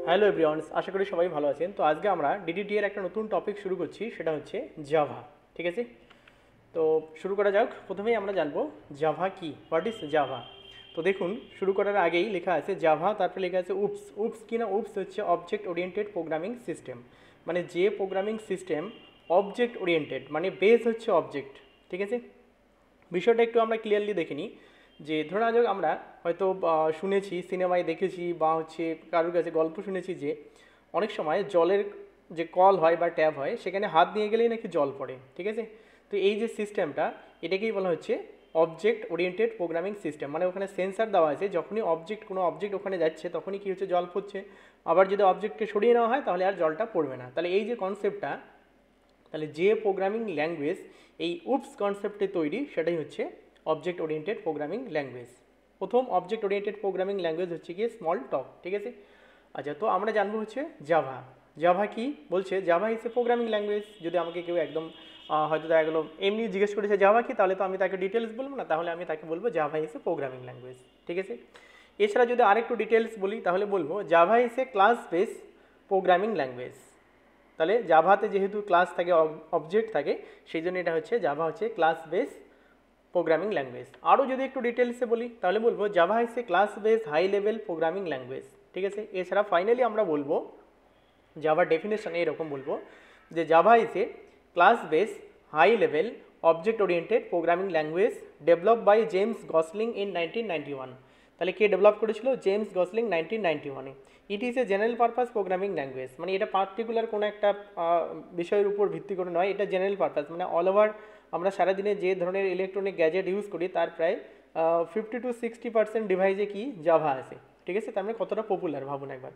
Hello everyone, আশা করি সবাই ভালো আছেন। তো আজকে আমরা ডিডিটি এর একটা নতুন টপিক শুরু করছি, সেটা হচ্ছে জাভা। ঠিক আছে, তো শুরু করা যাক। প্রথমেই আমরা জানবো জাভা কি, হোয়াট ইজ জাভা। তো দেখুন, শুরু করার আগেই লেখা আছে জাভা, তারপরে লেখা আছে উপস। উপস কি না, উপস হচ্ছে অবজেক্ট ওরিয়েন্টেড প্রোগ্রামিং সিস্টেম, মানে যে প্রোগ্রামিং সিস্টেম অবজেক্ট ওরিয়েন্টেড, মানে বেস হচ্ছে অবজেক্ট। ঠিক আছে, বিষয়টা একটু আমরা ক্লিয়ারলি দেখে নিই। যে ধরে নেওয়া যাক, আমরা হয়তো শুনেছি, সিনেমায় দেখেছি, বা হচ্ছে কারোর কাছে গল্প শুনেছি যে অনেক সময় জলের যে কল হয় বা ট্যাপ হয়, সেখানে হাত নিয়ে গেলেই নাকি জল পড়ে। ঠিক আছে, তো এই যে সিস্টেমটা, এটাকেই বলা হচ্ছে অবজেক্ট ওরিয়েন্টেড প্রোগ্রামিং সিস্টেম। মানে ওখানে সেন্সার দেওয়া আছে, যখনই কোনো অবজেক্ট ওখানে যাচ্ছে তখনই কী হচ্ছে, জল পড়ছে। আবার যদি অবজেক্টকে সরিয়ে নেওয়া হয় তাহলে আর জলটা পড়বে না। তাহলে এই যে কনসেপ্টটা, তাহলে যে প্রোগ্রামিং ল্যাঙ্গুয়েজ এই উপস কনসেপ্টে তৈরি, সেটাই হচ্ছে অবজেক্ট ওরিয়েন্টেড প্রোগ্রামিং ল্যাঙ্গুয়েজ। প্রথম অবজেক্ট ওরিয়েন্টেড প্রোগ্রামিং ল্যাঙ্গুয়েজ হচ্ছে গিয়ে স্মল টক। ঠিক আছে, আচ্ছা, তো আমরা জানবো হচ্ছে জাভা। জাভা কি বলছে, Java is a programming language. যদি আমাকে কেউ একদম হয়তো দেখা গেলো এমনি জিজ্ঞেস করেছে জাভা কি, তাহলে তো আমি তাকে ডিটেলস বলবো না, তাহলে আমি তাকে বলবো Java is a programming language. ঠিক আছে, এছাড়া যদি আরেকটু ডিটেলস বলি তাহলে বলবো Java is a class base programming language. তাহলে জাভাতে যেহেতু ক্লাস থাকে, অবজেক্ট থাকে, সেই জন্য এটা হচ্ছে জাভা হচ্ছে ক্লাস বেস প্রোগ্রামিং ল্যাঙ্গুয়েজ। আরও যদি একটু ডিটেলসে বলি তাহলে বলবো Java is a class base high level programming language. ঠিক আছে, এছাড়া ফাইনালি আমরা বলবো জাভার ডেফিনেশনে এরকম বলবো যে Java is a class base high level object oriented programming language develop by James Gosling in 1991। তাহলে কে ডেভেলপ করেছিল? জেমস গসলিং 1991-এ। It is a general purpose programming language, মানে এটা পার্টিকুলার কোনো একটা বিষয়ের উপর ভিত্তি করে নয়, এটা জেনারেল পারপাস, মানে অল ওভার আমরা সারাদিনে যে ধরনের ইলেকট্রনিক গ্যাজেট ইউজ করি তার প্রায় 50 to 60% ডিভাইসে কি জাভা আছে। ঠিক আছে, তার মানে কতটা পপুলার ভাবুন একবার।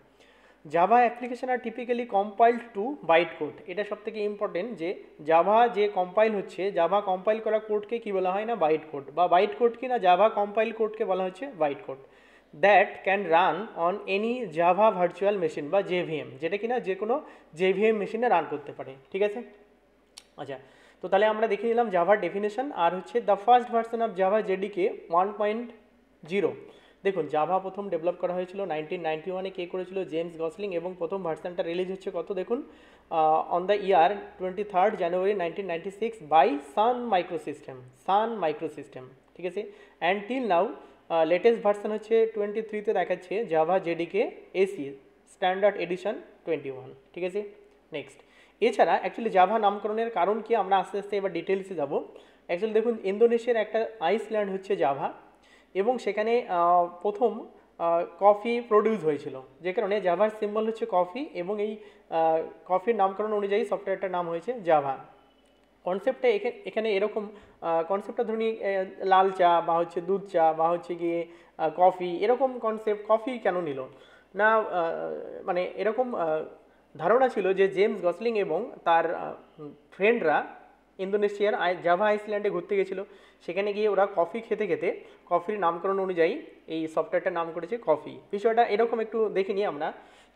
Java application are typically compiled to byte code. এটা সব থেকে ইম্পর্টেন্ট যে জাভা যে কম্পাইল হচ্ছে, জাভা কম্পাইল করা কোডকে কি বলা হয় না, বাইট কোড, বা বাইট কোড কি না, জাভা কম্পাইল কোডকে বলা হচ্ছে byte code. That can run on any Java virtual machine বা জেভিএম, যেটা কিনা যে কোনো জেভিএম মেশিনে রান করতে পারে। ঠিক আছে, আচ্ছা, তো তাহলে আমরা দেখে নিলাম জাভার ডেফিনেশন। আর হচ্ছে the first version of Java JDK 1.0। দেখুন, জাভা প্রথম ডেভেলপ করা হয়েছিল 1991-এ। কে করেছিল? James Gosling. এবং প্রথম ভার্সনটা রিলিজ হচ্ছে কত দেখুন, on the year 23rd January 1996 by Sun Microsystem. Sun Microsystem, ঠিক আছে। And till now latest version হচ্ছে 23-তে দেখাচ্ছে Java JDK AC standard edition 21। ঠিক আছে, নেক্সট। এছাড়া অ্যাকচুয়ালি জাভা নামকরণের কারণ কি, আমরা আস্তে আস্তে এবার ডিটেলসে যাব। অ্যাকচুয়ালি দেখুন, ইন্দোনেশিয়ার একটা আইসল্যান্ড হচ্ছে জাভা, এবং সেখানে প্রথম কফি প্রডিউস হয়েছিল, যে কারণে জাভার সিম্বল হচ্ছে কফি, এবং এই কফির নামকরণ অনুযায়ী সফটওয়্যারটার নাম হয়েছে জাভা। কনসেপ্টটা এখানে এরকম, কনসেপ্টটা ধরুন লাল চা বা হচ্ছে দুধ চা বা হচ্ছে গিয়ে কফি, এরকম কনসেপ্ট। কফি কেন নিল না, মানে এরকম ধারণা ছিল যে জেমস গসলিং এবং তার ফ্রেন্ডরা ইন্দোনেশিয়ার জাভা আইসল্যান্ডে ঘুরতে গেছিলো। সেখানে গিয়ে ওরা কফি খেতে খেতে কফির নামকরণ অনুযায়ী এই সফটওয়্যারটার নাম করেছে কফি। বিষয়টা এরকম একটু দেখে নিই আমরা,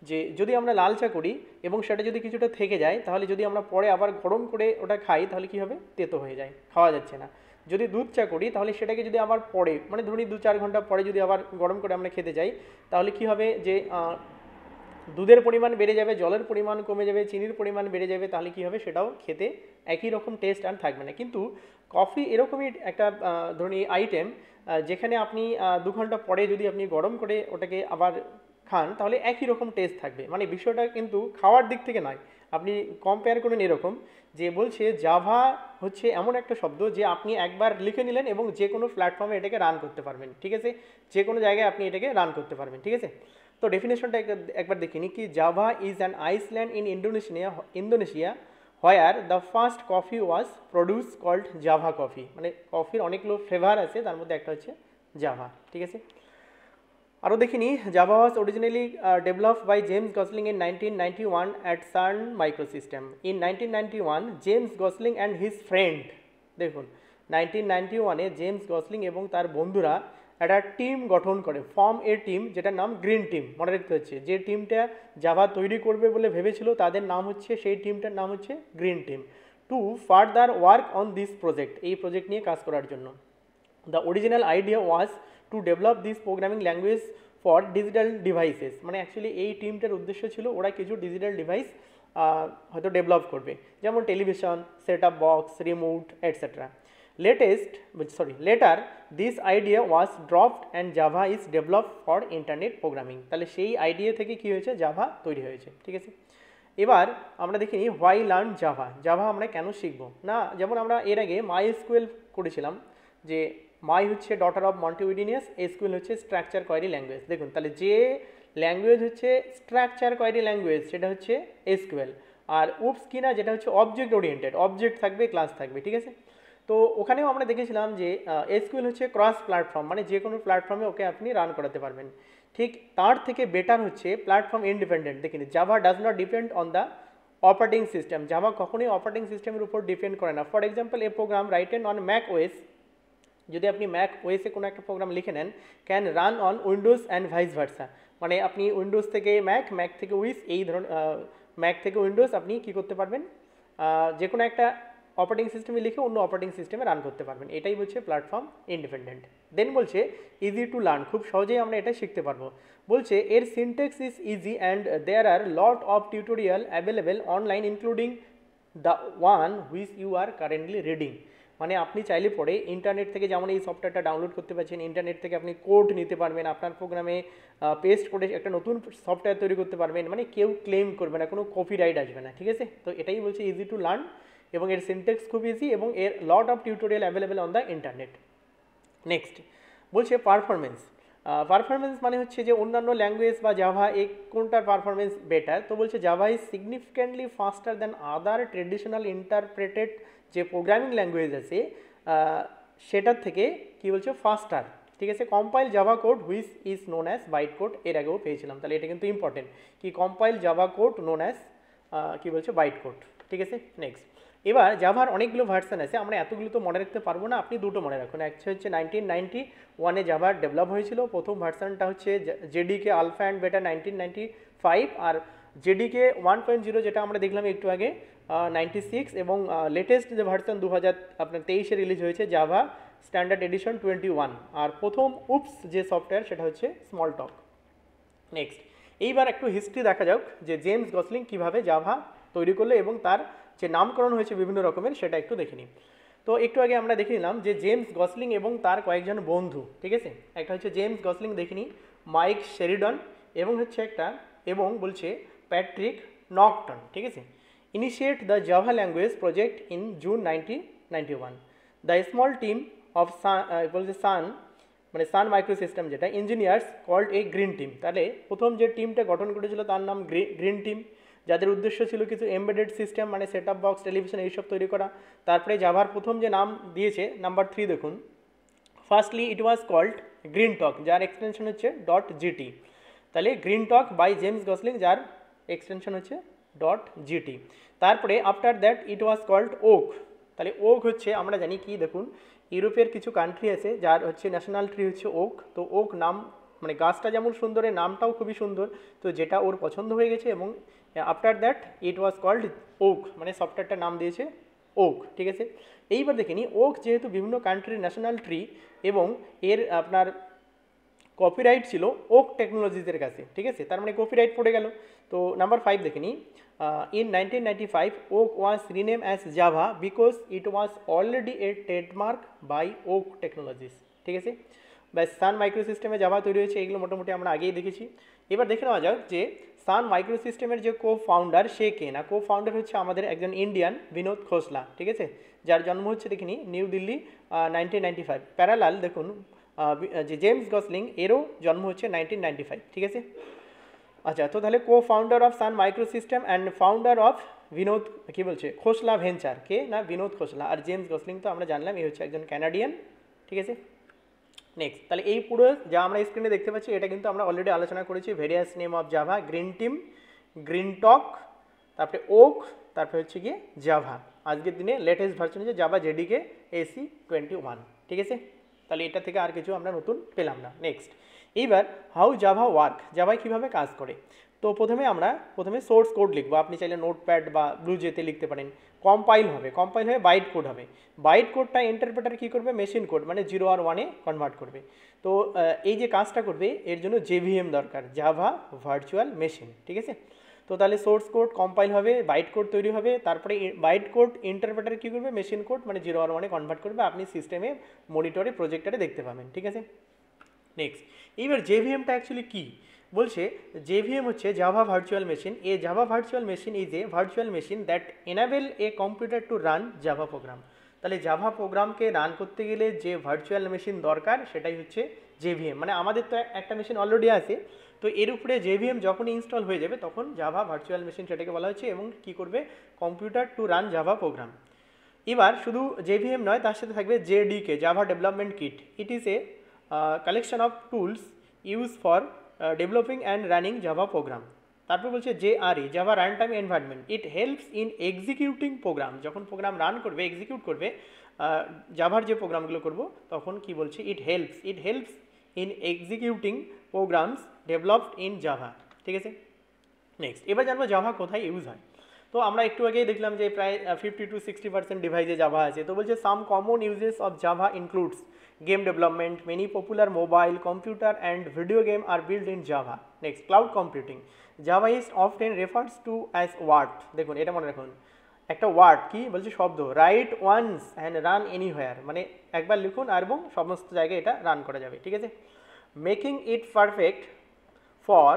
যে যদি আমরা লাল চা করি এবং সেটা যদি কিছুটা থেকে যায়, তাহলে যদি আমরা পরে আবার গরম করে ওটা খাই তাহলে কী হবে, তেতো হয়ে যায়, খাওয়া যাচ্ছে না। যদি দুধ চা করি তাহলে সেটাকে যদি আবার পরে, মানে ধরুন 2-4 ঘন্টা পরে যদি আবার গরম করে আমরা খেতে যাই, তাহলে কী হবে, যে দুধের পরিমাণ বেড়ে যাবে, জলের পরিমাণ কমে যাবে, চিনির পরিমাণ বেড়ে যাবে, তাহলে কী হবে, সেটাও খেতে একই রকম টেস্ট আর থাকবে না। কিন্তু কফি এরকমই একটা ধরুন আইটেম, যেখানে আপনি 2 ঘন্টা পরে যদি আপনি গরম করে ওটাকে আবার খান তাহলে একই রকম টেস্ট থাকবে। মানে বিষয়টা কিন্তু খাওয়ার দিক থেকে নয়, আপনি কম্পেয়ার করেন এরকম, যে বলছে জাভা হচ্ছে এমন একটা শব্দ যে আপনি একবার লিখে নিলেন এবং যে কোনো প্ল্যাটফর্মে এটাকে রান করতে পারবেন। ঠিক আছে, যে কোনো জায়গায় আপনি এটাকে রান করতে পারবেন। ঠিক আছে, তো ডেফিনেশনটা একবার দেখিনি কি, Java is an island in Indonesia where the first coffee was produce called Java coffee. মানে কফির অনেকগুলো ফ্লেভার আছে, তার মধ্যে একটা হচ্ছে জাভা। ঠিক আছে, আরও দেখিনি, Java was originally developed by James Gosling in 1991 at Sun Microsystem. In 1991 James Gosling and his friend, দেখুন 1991-এ জেমস গসলিং এবং তার বন্ধুরা একটা টিম গঠন করে, ফর্ম এ টিম, যেটার নাম গ্রিন টিম। মনে রাখতে হচ্ছে, যে টিমটা জাভা তৈরি করবে বলে ভেবেছিল তাদের নাম হচ্ছে, সেই টিমটার নাম হচ্ছে green team. Two further work on this project, এই প্রজেক্ট নিয়ে কাজ করার জন্য। The original idea was to develop this programming language for digital devices, মানে অ্যাকচুয়ালি এই টিমটার উদ্দেশ্য ছিল ওরা কিছু ডিজিটাল ডিভাইস হয়তো ডেভেলপ করবে, যেমন television, set up box, remote etcetera. Letter this idea was dropped and Java is develop for internet programming. তাহলে সেই আইডিয়া থেকে কী হয়েছে, জাভা তৈরি হয়েছে, ঠিক আছে। এবার আমরা দেখে নিই হোয়াই লার্ন জাভা, জাভা আমরা কেন শিখবো না। যেমন আমরা এর আগে মাই এসকিউএল করেছিলাম, যে মাই হচ্ছে ডটার অফ মন্টিউডিনিয়াস, এসকিউএল হচ্ছে স্ট্রাকচার কোয়েরি ল্যাঙ্গুয়েজ। দেখুন তাহলে যে ল্যাঙ্গুয়েজ হচ্ছে স্ট্রাকচার কোয়েরি ল্যাঙ্গুয়েজ সেটা হচ্ছে এসকিউএল, আর উপস কিনা যেটা হচ্ছে অবজেক্ট ওরিয়েন্টেড, অবজেক্ট থাকবে ক্লাস থাকবে, ঠিক আছে। তো ওখানেও আমরা দেখেছিলাম যে এসকিউএল হচ্ছে ক্রস প্ল্যাটফর্ম, মানে যে কোনো প্ল্যাটফর্মে ওকে আপনি রান করাতে পারবেন। ঠিক তার থেকে বেটার হচ্ছে প্ল্যাটফর্ম ইন্ডিপেন্ডেন্ট। দেখিনি Java does not depend on the operating system, Java কখনোই অপারেটিং সিস্টেমের উপর ডিপেন্ড করে না। For example a program written on Mac OS, যদি আপনি ম্যাক ওএসে কোনো একটা প্রোগ্রাম লিখে নেন, can run on Windows and vice versa, মানে আপনি উইন্ডোজ থেকে ম্যাক, ম্যাক থেকে উইস, এই ধরনের ম্যাক থেকে উইন্ডোজ আপনি কী করতে পারবেন, যে কোনো একটা অপারেটিং সিস্টেমে লিখে অন্য অপারেটিং সিস্টেমে রান করতে পারবেন। এটাই হচ্ছে প্ল্যাটফর্ম ইন্ডিপেন্ডেন্ট। দেন বলছে ইজি টু লার্ন, খুব সহজেই আমরা এটা শিখতে পারবো। বলছে এর syntax is easy and there are lot of tutorial available online including the one which you are currently reading. মানে আপনি চাইলে পরে ইন্টারনেট থেকে যেমন এই সফটওয়্যারটা ডাউনলোড করতে পারছেন, ইন্টারনেট থেকে আপনি কোড নিতে পারবেন, আপনার প্রোগ্রামে পেস্ট করে একটা নতুন সফটওয়্যার তৈরি করতে পারবেন, মানে কেউ ক্লেম করবে না, কোনো কপিরাইট আসবে না, ঠিক আছে। তো এটাই বলছে ইজি টু লার্ন, এবং এর সিনট্যাক্স খুব ইজি, এবং এর লট of tutorial available on the internet. Next বলছে পারফরমেন্স, পারফরমেন্স মানে হচ্ছে যে অন্যান্য ল্যাঙ্গুয়েজ বা জাভা এই কোনটার পারফরমেন্স বেটার। তো বলছে Java is significantly faster than other traditional interpreted যে প্রোগ্রামিং ল্যাঙ্গুয়েজ আছে সেটার থেকে কি বলছে ফাস্টার, ঠিক আছে। Compile Java code which is known as byte code, এর আগেও পেয়েছিলাম, তাহলে এটা কিন্তু ইম্পর্টেন্ট, কি compile Java code known as কি বলছে বাইট কোড, ঠিক আছে। নেক্সট এবার জাভার অনেকগুলো ভার্সন আছে, আমরা এতগুলো তো মনে রাখতে পারবো না, আপনি দুটো মনে রাখুন। একটা হচ্ছে 1991-এ জাভার ডেভেলপ হয়েছিল, প্রথম ভার্সনটা হচ্ছে জেডিকে আলফা অ্যান্ড বেটা 1995, আর জেডিকে 1.0 যেটা আমরা দেখলাম একটু আগে 96, এবং লেটেস্ট যে ভার্সন 2023-এ রিলিজ হয়েছে জাভা স্ট্যান্ডার্ড এডিশন 21, আর প্রথম উপস যে সফটওয়্যার সেটা হচ্ছে স্মল টক। নেক্সট এইবার একটু হিস্ট্রি দেখা যাক যে জেমস গসলিং কীভাবে জাভা তৈরি করলো এবং তার যে নামকরণ হয়েছে বিভিন্ন রকমের সেটা একটু দেখে নিই। তো একটু আগে আমরা দেখে নিলাম যে জেমস গসলিং এবং তার কয়েকজন বন্ধু, ঠিক আছে। একটা হচ্ছে জেমস গসলিং দেখিনি, মাইক শেরিডন, এবং হচ্ছে একটা এবং বলছে প্যাট্রিক নকটন, ঠিক আছে। Initiate the Java language project in June 1991। The small team of বলছে মানে সান মাইক্রোসিস্টেম যেটা engineers called a green team. তাহলে প্রথম যে টিমটা গঠন করেছিল তার নাম গ্রিন টিম, যাদের উদ্দেশ্য ছিল কিছু এমবেডেড সিস্টেম মানে সেট আপ বক্স, টেলিভিশন এইসব তৈরি করা। তারপরে জাভার প্রথম যে নাম দিয়েছে নাম্বার 3 দেখুন, firstly it was called Green Talk, যার এক্সটেনশন হচ্ছে .gt। তাহলে Green Talk by James Gosling, যার এক্সটেনশন হচ্ছে .gt। তারপরে after that it was called Oak. তাহলে ওক হচ্ছে আমরা জানি কি, দেখুন ইউরোপের কিছু কান্ট্রি আছে যার হচ্ছে ন্যাশনাল ট্রি হচ্ছে ওক। তো ওক নাম মানে গাছটা যেমন সুন্দর, এর নামটাও খুবই সুন্দর, তো যেটা ওর পছন্দ হয়ে গেছে, এবং after that it was called oak, মানে সফটওয়্যারটার নাম দিয়েছে ওক, ঠিক আছে। এইবার দেখিনি ওক যেহেতু বিভিন্ন কান্ট্রির ন্যাশনাল ট্রি এবং এর আপনার কপিরাইট ছিল ওক টেকনোলজিসের কাছে, ঠিক আছে, তার মানে কপিরাইট পড়ে গেল। তো নাম্বার 5 দেখিনি, in 1995 oak was renamed as java because it was already a trademark by oak technologies, ঠিক আছে। ব্যাস সান মাইক্রোসিস্টেমে জাভা তৈরি হয়েছে, এগুলো মোটামুটি আমরা আগেই দেখেছি। এবার দেখে নেওয়া যাক যে সান মাইক্রোসিস্টেমের যে কো ফাউন্ডার সে কে না, কো ফাউন্ডার হচ্ছে আমাদের একজন ইন্ডিয়ান বিনোদ খোসলা, ঠিক আছে, যার জন্ম হচ্ছে দেখিনি নিউ দিল্লি 1995। প্যারালাল দেখুন যে জেমস গসলিং এরও জন্ম হচ্ছে 1995, ঠিক আছে। আচ্ছা, তো তাহলে co founder of Sun Microsystem and founder of Vinod কী বলছে খোসলা ভেঞ্চার, কে না বিনোদ খোসলা, আর জেমস গসলিং তো আমরা জানলাম এই হচ্ছে একজন ক্যানাডিয়ান, ঠিক আছে। নেক্সট তাহলে এই পুরো যা আমরা স্ক্রিনে দেখতে পাচ্ছি এটা কিন্তু আমরা অলরেডি আলোচনা করেছি, various name of Java, Green Team, Green Talk, তারপরে ওক, তারপরে হচ্ছে গিয়ে জাভা। আজকের দিনে লেটেস্ট ভার্সন হচ্ছে জাভা জেডিকে AC 21, ঠিক আছে। তাহলে এটা থেকে আর কিছু আমরা নতুন পেলাম না। নেক্সট এইবার হাউ জাভা ওয়ার্ক, জাভায় কীভাবে কাজ করে। তো প্রথমে সোর্স কোড লিখবো, আপনি চাইলে নোটপ্যাড বা ব্লুজেতে লিখতে পারেন। কম্পাইল হয়ে বাইট কোড হবে। বাইট কোডটা ইন্টারপ্রেটার কী করবে, মেশিন কোড মানে 0 আর 1-এ কনভার্ট করবে। তো এই যে কাজটা করবে এর জন্য জেভিএম দরকার, জাভা ভার্চুয়াল মেশিন, ঠিক আছে। তো তাহলে সোর্স কোড কম্পাইল হবে, বাইট কোড তৈরি হবে, তারপরে বাইট কোড ইন্টারপ্রেটার কী করবে, মেশিন কোড মানে 0 আর 1-এ কনভার্ট করবে, আপনি সিস্টেমে মনিটরে প্রজেক্টরে দেখতে পাবেন, ঠিক আছে। নেক্সট, এইবার জেভিএমটা অ্যাকচুয়ালি কী বলছে। জেভিএম হচ্ছে Java virtual machine. A Java virtual machine is a virtual machine that enable a computer to run Java program. তাহলে জাভা প্রোগ্রামকে রান করতে গেলে যে ভার্চুয়াল মেশিন দরকার সেটাই হচ্ছে জেভিএম। মানে আমাদের তো একটা মেশিন অলরেডি আছে, তো এর উপরে জেভিএম যখনই ইনস্টল হয়ে যাবে তখন জাভা ভার্চুয়াল মেশিন সেটাকে বলা হচ্ছে, এবং কী করবে, computer to run Java program. এবার শুধু জেভিএম নয়, তার সাথে থাকবে JDK, Java development kit. It is a collection of tools use for developing and running Java program. তারপর বলছে JRE, Java run time environment. It helps in executing program, যখন program run করবে, এক্সিকিউট করবে, জাভার যে প্রোগ্রামগুলো করব তখন কি বলছে, it helps in executing programs developed in Java, ঠিক আছে। নেক্সট, এবার জানবো জাভা কোথায় ইউজ হয়। তো আমরা একটু আগেই দেখলাম যে প্রায় 50-60% ডিভাইসে জাভা আছে। তো বলছে some common uses of Java includes game development, many popular mobile, computer and video game are build in Java. Next, cloud computing, Java is often refers to as word. দেখুন এটা মনে রাখুন, একটা ওয়ার্ড কি বলছে, শব্দ। Write once and run anywhere, মানে একবার লিখুন আর এবং সমস্ত জায়গায় এটা রান করা যাবে, ঠিক আছে। Making it perfect for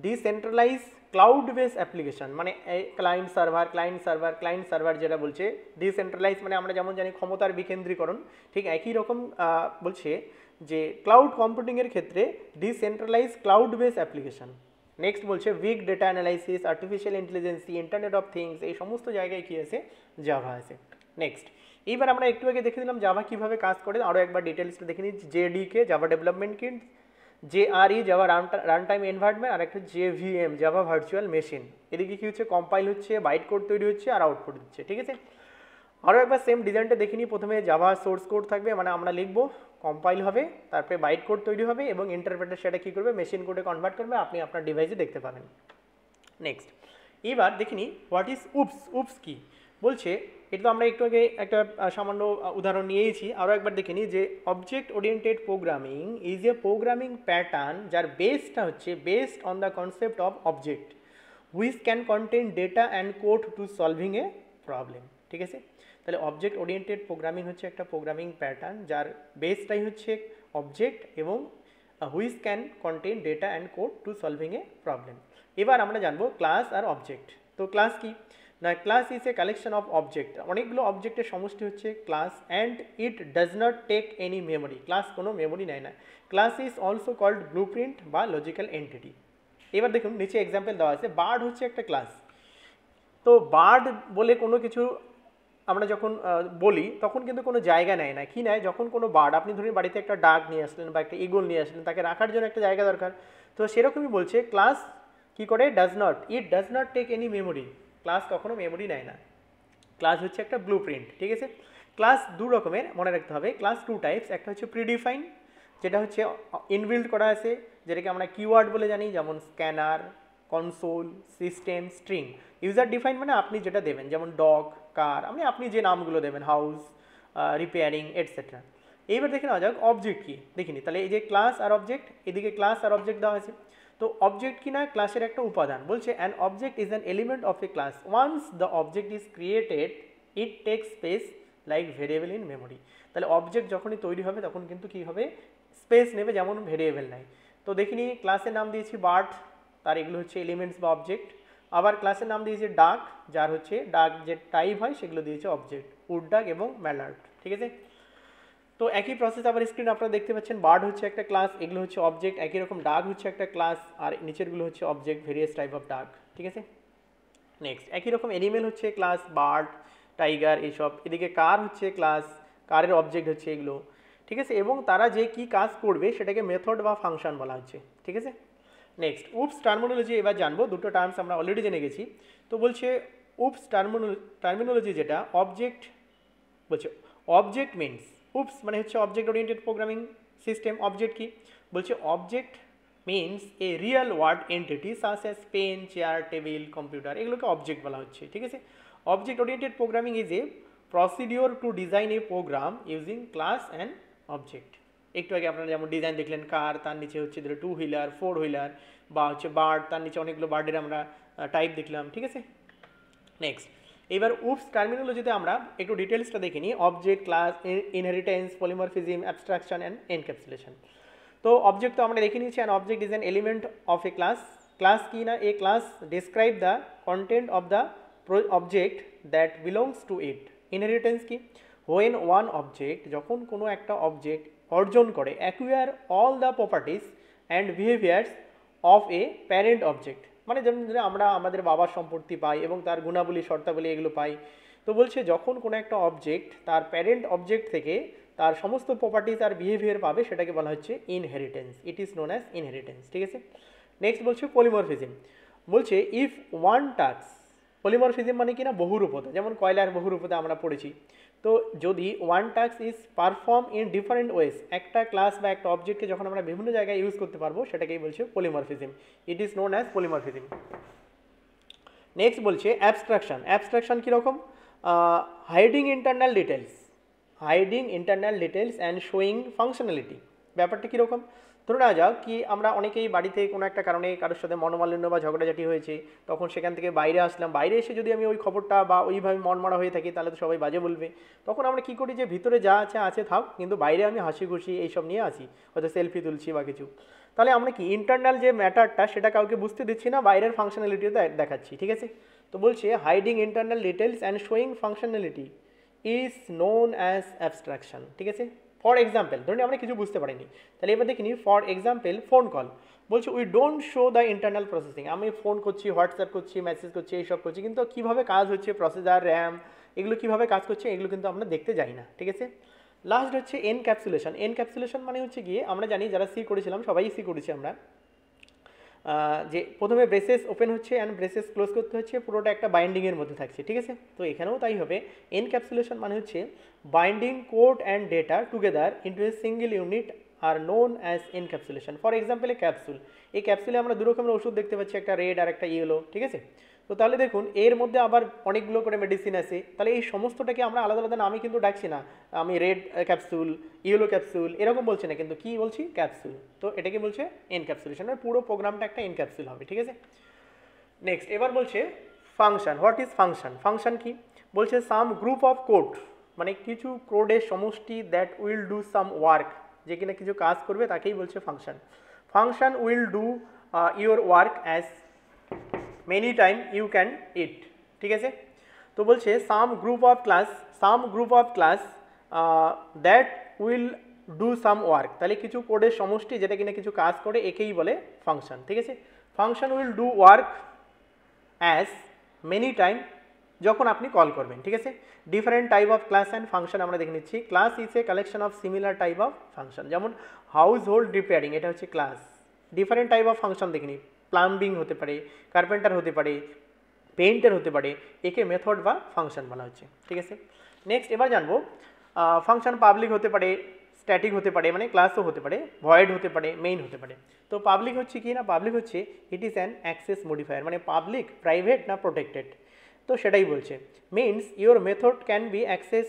decentralise cloud base application, মানে ক্লায়েন্ট সার্ভার যেটা বলছে। ডিসেন্ট্রালাইজ মানে আমরা যেমন জানি ক্ষমতার বিকেন্দ্রীকরণ, ঠিক একই রকম বলছে যে ক্লাউড কম্পিউটিংয়ের ক্ষেত্রে decentralize cloud base application. Next বলছে big data analysis, artificial intelligence, internet of things, এই সমস্ত জায়গায় কী আছে, জাভা আছে। নেক্সট, এইবার আমরা একটু আগে দেখে দিলাম জাভা কীভাবে কাজ করে, আরও একবার ডিটেলসটা দেখে নিচ্ছি। JDK, Java development kit, JRE, Java run time environment, আর একটা জেভিএম, জাভা ভার্চুয়াল মেশিন। এদিকে কী হচ্ছে, কম্পাইল হচ্ছে, বাইট কোড তৈরি হচ্ছে আর আউটপুট দিচ্ছে, ঠিক আছে। আরও একবার সেম ডিজাইনটা দেখে নিই। প্রথমে জাভা সোর্স কোড থাকবে, মানে আমরা লিখবো, কম্পাইল হবে, তারপরে বাইট কোড তৈরি হবে এবং ইন্টারপ্রেটার সেটা কী করবে, মেশিন কোডে কনভার্ট করবে, আপনি আপনার ডিভাইসে দেখতে পাবেন। নেক্সট, এবার দেখে নিই হোয়াট ইজ উপস কি বলছে। এটা তো আমরা একটু আগে একটা সামান্য উদাহরণ নিয়েইছি, আরও একবার দেখে নিই যে object oriented programming is a programming pattern যার বেসটা হচ্ছে based on the concept of object which can contain data and code to solving a problem, ঠিক আছে। তাহলে অবজেক্ট ওরিয়েন্টেড প্রোগ্রামিং হচ্ছে একটা প্রোগ্রামিং প্যাটার্ন যার বেসটাই হচ্ছে অবজেক্ট এবং which can contain data and code to solving a problem. এবার আমরা জানবো ক্লাস আর অবজেক্ট। তো ক্লাস কি না, class is a collection of object, অনেকগুলো অবজেক্টের সমষ্টি হচ্ছে class, and it does not take any memory, class কোনো মেমোরি নেয় না। Class is also called blueprint বা লজিক্যাল এন্টিটি। এবার দেখুন নিচে এক্সাম্পল দেওয়া আছে, বার্ড হচ্ছে একটা ক্লাস। তো বার্ড বলে কোনো কিছু আমরা যখন বলি তখন কিন্তু কোনো জায়গা নেয় না, কি নেয়, যখন কোনো বার্ড, আপনি ধরুন বাড়িতে একটা ডাক নিয়ে আসলেন বা একটা ঈগল নিয়ে আসলেন, তাকে রাখার জন্য একটা জায়গা দরকার। তো সেরকমই বলছে ক্লাস কী করে, it does not take any memory, class কখনো মেমোরি নেয় না। ক্লাস হচ্ছে একটা ব্লুপ্রিন্ট, ঠিক আছে। ক্লাস দু রকমের মনে রাখতে হবে, ক্লাস টু টাইপস। একটা হচ্ছে প্রিডিফাইন, যেটা হচ্ছে ইনবিল্ড করা আছে, যেটাকে আমরা কিওয়ার্ড বলে জানি, যেমন scanner, console, system, string. User define মানে আপনি যেটা দেবেন, যেমন ডগ, কার, আপনি যে নামগুলো দেবেন, হাউস, রিপেয়ারিং, এটসেট্রা। এইবার দেখে নেওয়া যাক অবজেক্ট কি, দেখিনি। তাহলে এই যে ক্লাস আর অবজেক্ট, এদিকে ক্লাস আর অবজেক্ট দেওয়া আছে। তো অবজেক্ট কি না, ক্লাসের একটা উপাদান। বলছে an object is an element of a class, once the object is created it takes space like variable in memory. তাহলে অবজেক্ট যখনই তৈরি হবে তখন কিন্তু কী হবে, স্পেস নেবে, যেমন ভেরিয়েবল নেয়। তো দেখিনি, ক্লাসের নাম দিয়েছি বার্ড, তার এগুলো হচ্ছে এলিমেন্টস বা অবজেক্ট। আবার ক্লাসের নাম দিয়েছে ডাক, যার হচ্ছে ডাক যে টাইপ হয় সেগুলো দিয়েছে অবজেক্ট, উড ডাক এবং ম্যালার্ড, ঠিক আছে। তো একই প্রসেস আবার স্ক্রিন আপনারা দেখতে পাচ্ছেন, বার্ড হচ্ছে একটা ক্লাস, এগুলো হচ্ছে অবজেক্ট, একই রকম ডাক হচ্ছে একটা ক্লাস, আর নিচেরগুলো হচ্ছে অবজেক্ট, ভেরিয়াস টাইপ অফ ডাক, ঠিক আছে। নেক্সট, একই রকম অ্যানিমেল হচ্ছে ক্লাস, বার্ড, টাইগার, এইসব। এদিকে কার হচ্ছে ক্লাস, কারের অবজেক্ট হচ্ছে এগুলো, ঠিক আছে। এবং তারা যে কি কাজ করবে সেটাকে মেথড বা ফাংশন বলা হচ্ছে, ঠিক আছে। নেক্সট, উপস টার্মিনোলজি এবার জানবো, দুটো টার্মস আমরা অলরেডি জেনে গেছি। তো বলছে উপস টার্মিনোলজি যেটা অবজেক্ট বলছে, অবজেক্ট মিনস, উপস মানে হচ্ছে object oriented programming system. Object কি, বলছে object means a real word entity such as pen, chair, table, computer, এগুলোকে অবজেক্ট বলা হচ্ছে, ঠিক আছে। Object oriented programming is a procedure to design a program using class and object. একটু আগে আপনারা যেমন ডিজাইন দেখলেন কার, তার নিচে হচ্ছে ধরো 2 হুইলার, 4 হুইলার, বা হচ্ছে বার্ড, তার নিচে অনেকগুলো বার্ডের আমরা টাইপ দেখলাম, ঠিক আছে। নেক্সট, এবার উপস টার্মিনোলজিতে আমরা একটু ডিটেলসটা দেখে নিই। Object, class, inheritance, polymorphism, abstraction and encapsulation. তো অবজেক্ট তো আমরা দেখে নিয়েছি, and object is an element of a class. Class কি না, a class describe the content of the object that belongs to it. Inheritance কি, হোয়েন ওয়ান অবজেক্ট, যখন কোনো একটা অবজেক্ট অর্জন করে, acquire all the properties and behaviours of a parent object, মানে যেমন আমরা আমাদের বাবার সম্পত্তি পাই এবং তার গুণাবলী, শর্তাবলী এগুলো পাই। তো বলছে যখন কোনো একটা অবজেক্ট তার প্যারেন্ট অবজেক্ট থেকে তার সমস্ত প্রপার্টিজ আর বিহেভিয়ার পাবে, সেটাকে বলা হচ্ছে inheritance. It is known as inheritance, ঠিক আছে। নেক্সট বলছে পলিমরফিজম। বলছে ইফ ওয়ান টাস্ক, পলিমরফিজম মানে কি না, বহুরূপতা, যেমন কয়লার বহুরূপতা আমরা পড়েছি। তো যদি one task is perform in different ways, একটা ক্লাস বা একটা অবজেক্টকে যখন আমরা বিভিন্ন জায়গায় ইউজ করতে পারবো, সেটাকেই বলছে polymorphism. It is known as polymorphism. Next বলছে অ্যাবস্ট্রাকশন। অ্যাবস্ট্রাকশন কীরকম, hiding internal details, hiding internal details and showing functionality. ব্যাপারটা কীরকম, ধরে নেওয়া যাক কি আমরা অনেকেই বাড়িতে কোনো একটা কারণে কারোর সাথে মনোমালিন্য বা ঝগড়াঝাটি হয়েছে, তখন সেখান থেকে বাইরে আসলাম, বাইরে এসে যদি আমি ওই খবরটা বা ওইভাবে মনমরা হয়ে থাকি, তাহলে তো সবাই বাজে বলবে। তখন আমরা কী করি, যে ভিতরে যা আছে আছে থাক, কিন্তু বাইরে আমি হাসি খুশি এইসব নিয়ে আসি, হয়তো সেলফি তুলছি বা কিছু। তাহলে আমরা কি ইন্টারনাল যে ম্যাটারটা সেটা কাউকে বুঝতে দিচ্ছি না, বাইরের ফাংশনালিটিও দেখাচ্ছি, ঠিক আছে। তো বলছে hiding internal details and showing functionality is known as abstraction, ঠিক আছে। ফর এক্সাম্পল, ধরুন আমরা কিছু বুঝতে পারিনি, তাহলে এবার দেখিনি, ফর এক্সাম্পল ফোন কল। বলছে we don't show the internal processing, আমি ফোন করছি, হোয়াটসঅ্যাপ করছি, মেসেজ করছি, এইসব করছি, কিন্তু কীভাবে কাজ হচ্ছে, প্রসেসর, র্যাম, এগুলো কীভাবে কাজ করছে, এগুলো কিন্তু আমরা দেখতে যাই না, ঠিক আছে। লাস্ট হচ্ছে এনক্যাপসুলেশন। এনক্যাপসুলেশন মানে হচ্ছে গিয়ে, আমরা জানি যারা সি করেছিলাম, সবাই সি করেছি আমরা, যে প্রথমে ব্রেসেস ওপেন হচ্ছে অ্যান্ড ব্রেসেস ক্লোজ করতে হচ্ছে, পুরোটা একটা বাইন্ডিংয়ের মধ্যে থাকছে, ঠিক আছে। তো এখানেও তাই হবে। এনক্যাপসুলেশন মানে হচ্ছে binding code and data together into a single unit are known as encapsulation. For example A capsule, এই ক্যাপসুলে আমরা দু রকমের ওষুধ দেখতে পাচ্ছি, একটা রেড আর একটা ইয়েলো, ঠিক আছে। তো তাহলে দেখুন এর মধ্যে আবার অনেকগুলো করে মেডিসিন আছে, তাহলে এই সমস্তটাকে আমরা আলাদা আলাদা নামে কিন্তু ডাকছি না, আমি রেড ক্যাপসুল, ইয়েলো ক্যাপসুল এরকম বলছি না, কিন্তু কি বলছি, ক্যাপসুল। তো এটাকে বলছে এনক্যাপসুলেশন, পুরো প্রোগ্রামটা একটা এনক্যাপসুল হবে, ঠিক আছে। নেক্সট, এবার বলছে function. What is function? Function কি বলছে, সাম গ্রুপ অফ কোড, মানে কিছু কোডের সমষ্টি, that will do some work, যে কিনা কিছু কাজ করবে, তাকেই বলছে function. Function will do your work as many time you can it, ঠিক আছে। তো বলছে some group of class that will do some work, তাহলে কিছু কোডের সমষ্টি যেটা কিনা কিছু কাজ করে, একেই বলে ফাংশন, ঠিক আছে। Function will do work as many time, যখন আপনি কল করবেন, ঠিক আছে। Different type of class and function আমরা দেখে নিচ্ছি। Class is a collection of similar type of function, যেমন হাউস হোল্ড রিপেয়ারিং, এটা হচ্ছে class. Different type of function দেখে নিই, প্লাম্বিং হতে পারে, কার্পেন্টার হতে পারে, পেইন্টার হতে পারে, একে মেথড বা ফাংশন বলা হচ্ছে, ঠিক আছে। নেক্সট, এবার জানবো ফাংশন পাবলিক হতে পারে, স্ট্যাটিক হতে পারে, মানে ক্লাসও হতে পারে, ভয়েড হতে পারে, মেইন হতে পারে। তো পাবলিক হচ্ছে কি না, পাবলিক হচ্ছে it is an access modifier, মানে পাবলিক, প্রাইভেট না প্রোটেক্টেড, তো সেটাই বলছে। Means your method can be access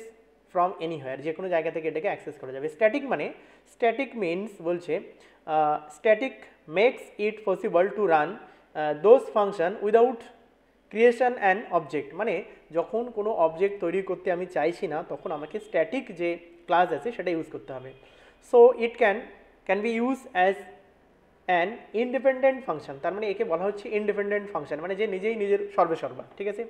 from anywhere, যে কোনো জায়গা থেকে এটাকে অ্যাক্সেস করা যাবে। স্ট্যাটিক মানে, স্ট্যাটিক মিনস বলছে static makes it possible to run those function without creation and object, মানে যখন কোনো অবজেক্ট তৈরি করতে আমি চাইছি না, তখন আমাকে স্ট্যাটিক যে ক্লাস আছে সেটা ইউজ করতে হবে। So it can be use as an independent function, তার মানে একে বলা হচ্ছে ইন্ডিপেন্ডেন্ট ফাংশন, মানে যে নিজেই নিজের সর্বেসর্বা, ঠিক আছে।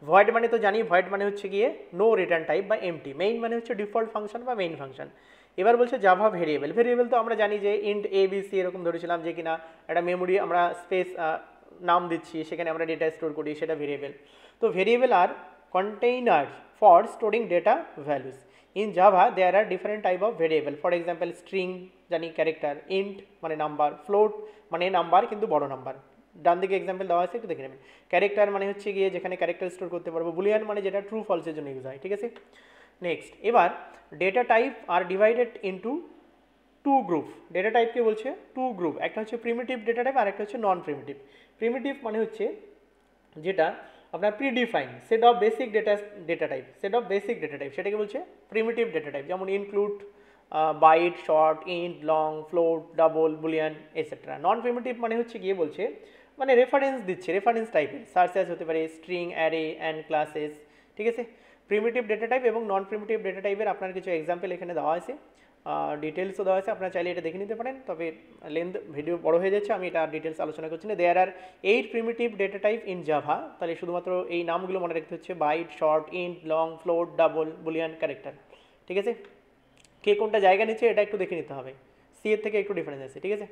ভয়েড মানে তো জানি, ভয়েড মানে হচ্ছে গিয়ে নো রিটার্ন টাইপ বা এমটি। মেইন মানে হচ্ছে ডিফল্ট ফাংশন বা মেইন ফাংশন। এবার বলছে জাভা ভেরিয়েবল। ভেরিয়েবল তো আমরা জানি যে ইন্ট এ বি সি এরকম ধরেছিলাম, যে কিনা একটা মেমোরি আমরা স্পেস নাম দিচ্ছি, সেখানে আমরা ডেটা স্টোর করি, সেটা ভেরিয়েবল। তো variable are container for storing data values. In Java there are different type of variable. For example string জানি, ক্যারেক্টার, ইন্ট মানে নাম্বার, ফ্লোট মানে নাম্বার কিন্তু বড় নাম্বার। ডান দিকে এক্সাম্পল দেওয়া আছে, একটু দেখে নেবেন। ক্যারেক্টার মানে হচ্ছে গিয়ে যেখানে ক্যারেক্টার স্টোর করতে পারবো। বুলিয়ান মানে যেটা ট্রু ফলসের জন্য ইউজ হয়, ঠিক আছে। নেক্সট, এবার data type are divided into two group, data টাইপকে বলছে টু গ্রুপ, একটা হচ্ছে প্রিমিটিভ ডেটা টাইপ আর একটা হচ্ছে নন প্রিমিটিভ। প্রিমিটিভ মানে হচ্ছে যেটা আপনার predefine set of basic data type, set of basic data type সেটাকে বলছে প্রিমিটিভ ডেটা টাইপ, যেমন include, byte, short, int, long, float, double, boolean etcetera. Non primitive মানে হচ্ছে গিয়ে বলছে মানে রেফারেন্স দিচ্ছে, রেফারেন্স টাইপের, সার্চ অ্যাজ হতে পারে, স্ট্রিং, অ্যারে অ্যান্ড ক্লাসেস, ঠিক আছে। প্রিমিটিভ ডেটা টাইপ এবং নন প্রিমিটিভ ডেটা টাইপের আপনার কিছু এক্সাম্পল এখানে দেওয়া আছে, ডিটেলসও দেওয়া আছে, আপনারা চাইলে এটা দেখে নিতে পারেন, তবে লেন্থ ভিডিও বড় হয়ে যাচ্ছে, আমি এটা ডিটেলস আলোচনা করছি না। There are 8 primitive data type in Java, তাহলে শুধুমাত্র এই নামগুলো মনে রাখতে হচ্ছে, byte, short, int, long, float, double, boolean, character, ঠিক আছে। কে কোনটা জায়গা নিচ্ছে এটা একটু দেখে নিতে হবে, সি এর থেকে একটু ডিফারেন্স আছে, ঠিক আছে।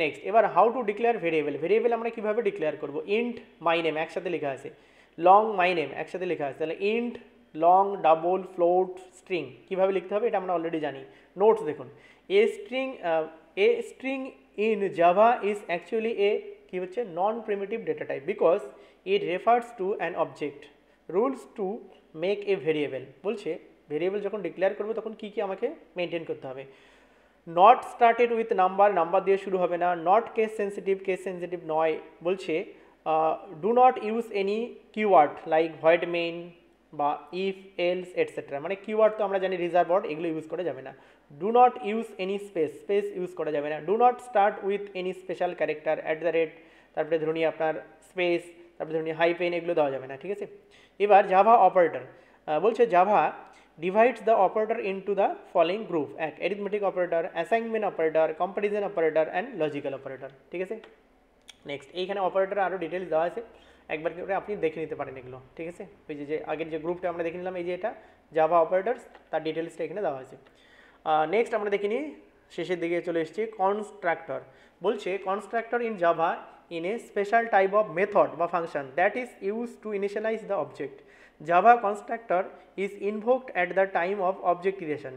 নেক্সট, এবার how to declare variable. Variable আমরা কীভাবে ডিক্লেয়ার করবো? ইন্ট মাই নেম একসাথে লেখা আছে, লং মাই নেম একসাথে লেখা আছে, তাহলে int, long, double, float, string কীভাবে লিখতে হবে এটা আমরা অলরেডি জানি। নোটস দেখুন, a string in Java is actually a কী হচ্ছে non primitive data type because it refers to an object, rules to make a variable. বলছে ভেরিয়েবল যখন ডিক্লেয়ার করবো তখন কী কী আমাকে মেনটেন করতে হবে। Not started with number, number দিয়ে শুরু হবে না। Not case sensitive, case sensitive নয়। বলছে do not use any keyword like void main বা ইফ, এলস এটসেট্রা, মানে কিওয়ার্ড তো আমরা জানি রিজার্ভ ওয়ার্ড, এগুলো ইউজ করা যাবে না। Do not use any space, space use করা যাবে না। Do not start with any special character, at the rate, তারপরে ধরুন আপনার স্পেস, তারপরে ধরুন হাইপেন, এগুলো দেওয়া যাবে না, ঠিক আছে। এবার জাভা অপারেটর, বলছে Java divides the operator into the following group: এক arithmetic operator, assignment operator, comparison operator and logical operator, ঠিক আছে। নেক্সট, এইখানে অপারেটর আরও ডিটেলস দেওয়া আছে, একবার করে আপনি দেখে নিতে পারেন এগুলো, ঠিক আছে। ওই যে আগের যে গ্রুপটা আমরা দেখে নিলাম, এই যে এটা জাভা অপারেটরস, তার ডিটেলসটা এখানে দেওয়া আছে। নেক্সট আমরা দেখিনি, শেষের দিকে চলে এসেছি, কনস্ট্রাক্টর। বলছে constructor in Java in a special type of method বা function that is use to initialise the object. Java constructor is invoked at the time of object creation.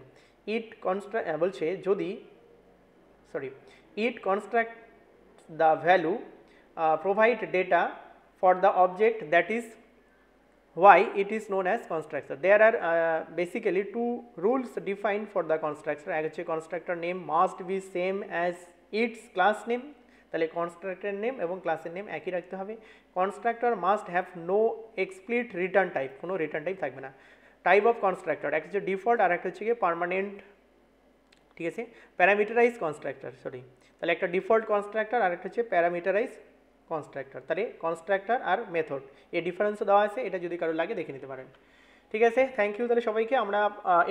বলছে যদি it construct the value, provide data for the object, that is why it is known as constructor. There are basically two rules defined for the constructor. এক হচ্ছে constructor name must be same as its class name, তাহলে constructor name এবং ক্লাসের name একই রাখতে হবে। constructor must have no explicit return type, কোনো return type থাকবে না। টাইপ অফ কনস্ট্রাক্টর, একটা হচ্ছে ডিফল্ট আর একটা হচ্ছে গিয়ে পার্মানেন্ট, ঠিক আছে। প্যারামিটারাইজ কনস্ট্রাক্টর, তাহলে একটা ডিফল্ট কনস্ট্রাক্টর আর একটা হচ্ছে প্যারামিটারাইজ কনস্ট্রাক্টর, তাহলে কনস্ট্রাক্টর আর মেথড এই ডিফারেন্সও দেওয়া আছে, এটা যদি কারো লাগে দেখে নিতে পারেন, ঠিক আছে। থ্যাংক ইউ তাহলে সবাইকে। আমরা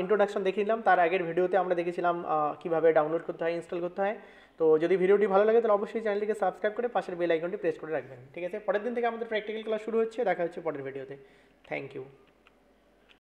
ইন্ট্রোডাকশন দেখে নিলাম, তার আগের ভিডিওতে আমরা দেখেছিলাম কীভাবে ডাউনলোড করতে হয়, ইনস্টল করতে হয়। তো যদি ভিডিওটি ভালো লাগে তাহলে অবশ্যই চ্যানেলটিকে সাবস্ক্রাইব করে পাশের বেল আইকনটি প্রেস করে রাখবেন, ঠিক আছে। পরের দিন থেকে আমাদের প্র্যাকটিক্যাল ক্লাস শুরু হচ্ছে, দেখা হচ্ছে পরের ভিডিওতে। Thank you.